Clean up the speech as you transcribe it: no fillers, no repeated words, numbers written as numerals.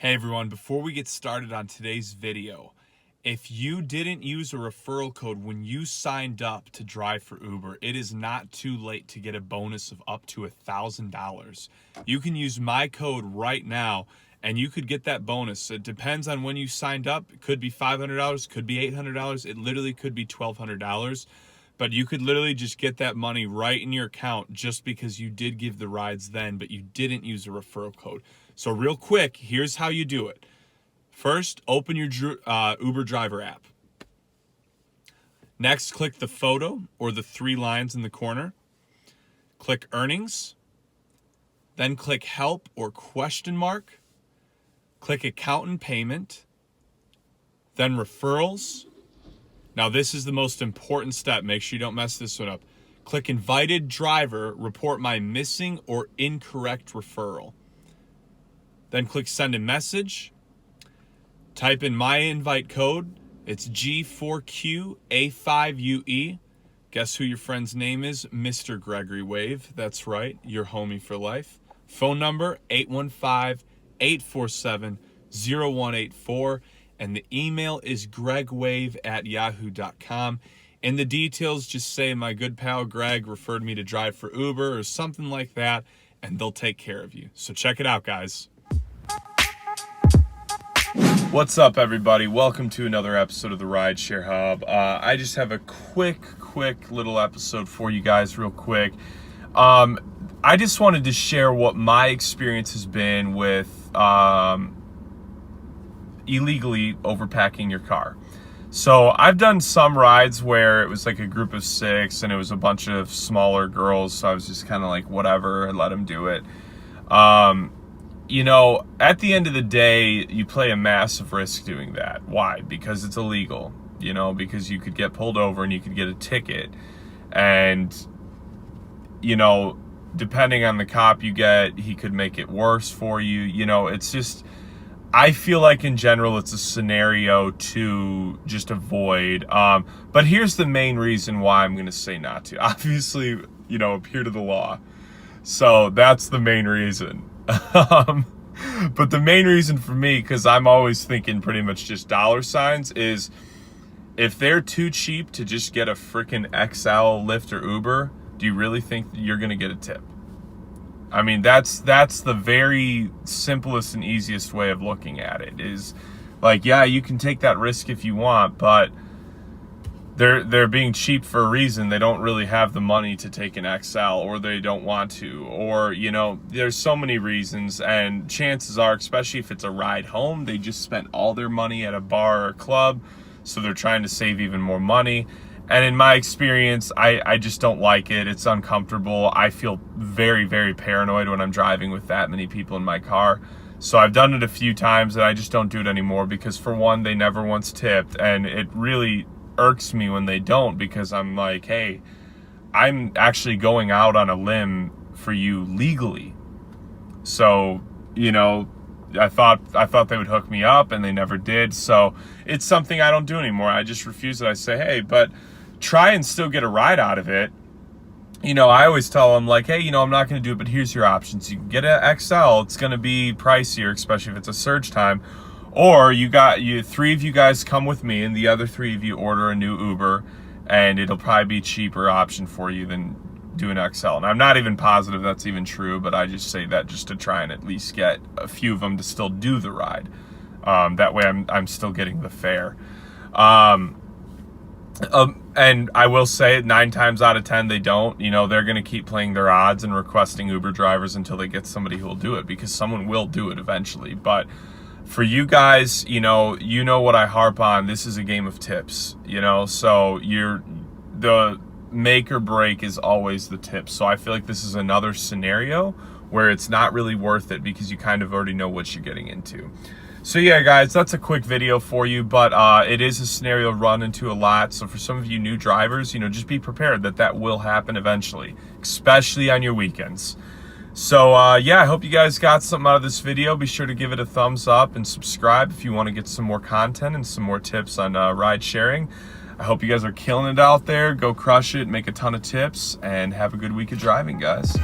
Hey everyone, before we get started on today's video, if you didn't use a referral code when you signed up to drive for Uber, it is not too late to get a bonus of up to $1,000. You can use my code right now and you could get that bonus. It depends on when you signed up. It could be $500, could be $800, it literally could be $1,200. But you could literally just get that money right in your account just because you did give the rides then, but you didn't use a referral code. So real quick, here's how you do it. First, open your Uber driver app. Next, click the photo or the 3 lines in the corner. Click earnings. Then click help or question mark. Click account and payment. Then referrals. Now this is the most important step. Make sure you don't mess this one up. Click invited driver, report my missing or incorrect referral. Then click send a message. Type in my invite code. It's G4QA5UE. Guess who your friend's name is? Mr. Gregory Wave. That's right, your homie for life. Phone number 815-847-0184. And the email is gregwave@yahoo.com. In the details, just say my good pal Greg referred me to drive for Uber or something like that, and they'll take care of you. So check it out, guys. What's up, everybody? Welcome to another episode of the Rideshare Hub. I just have a quick little episode for you guys real quick. I just wanted to share what my experience has been with illegally overpacking your car. So I've done some rides where it was like a group of 6 and it was a bunch of smaller girls, so I was just kind of like whatever and let them do it. You know, at the end of the day, you play a massive risk doing that. Why? Because it's illegal, you know, because you could get pulled over and you could get a ticket. And, you know, depending on the cop you get, he could make it worse for you. You know, it's just, I feel like in general, it's a scenario to just avoid. But here's the main reason why I'm going to say not to. Obviously, you know, adhere to the law. So that's the main reason. But the main reason for me, because I'm always thinking pretty much just dollar signs, is if they're too cheap to just get a freaking XL, Lyft, or Uber, do you really think you're going to get a tip? I mean, that's the very simplest and easiest way of looking at it, is like, yeah, you can take that risk if you want, but they're being cheap for a reason. They don't really have the money to take an XL, or they don't want to, or, you know, there's so many reasons. And chances are, especially if it's a ride home, they just spent all their money at a bar or club, so they're trying to save even more money. And in my experience, I just don't like it. It's uncomfortable. I feel very paranoid when I'm driving with that many people in my car. So I've done it a few times and I just don't do it anymore, because for one, they never once tipped, and it really irks me when they don't, because I'm like, hey, I'm actually going out on a limb for you legally. So, you know, I thought they would hook me up, and they never did. So it's something I don't do anymore. I just refuse it. I say, hey, but try and still get a ride out of it. You know, I always tell them, like, hey, you know, I'm not going to do it, but here's your options. You can get an XL. It's going to be pricier, especially if it's a surge time. Or you 3 of you guys come with me, and the other 3 of you order a new Uber, and it'll probably be a cheaper option for you than do an XL. And I'm not even positive that's even true, but I just say that just to try and at least get a few of them to still do the ride. That way I'm still getting the fare. And I will say 9 times out of 10 they don't. You know, they're going to keep playing their odds and requesting Uber drivers until they get somebody who will do it, because someone will do it eventually. But for you guys, you know what I harp on. This is a game of tips, you know, so the make or break is always the tips. So I feel like this is another scenario where it's not really worth it, because you kind of already know what you're getting into. So yeah, guys, that's a quick video for you, but it is a scenario run into a lot. So for some of you new drivers, you know, just be prepared that will happen eventually, especially on your weekends. So yeah, I hope you guys got something out of this video. Be sure to give it a thumbs up and subscribe if you want to get some more content and some more tips on ride sharing. I hope you guys are killing it out there. Go crush it, make a ton of tips, and have a good week of driving, guys.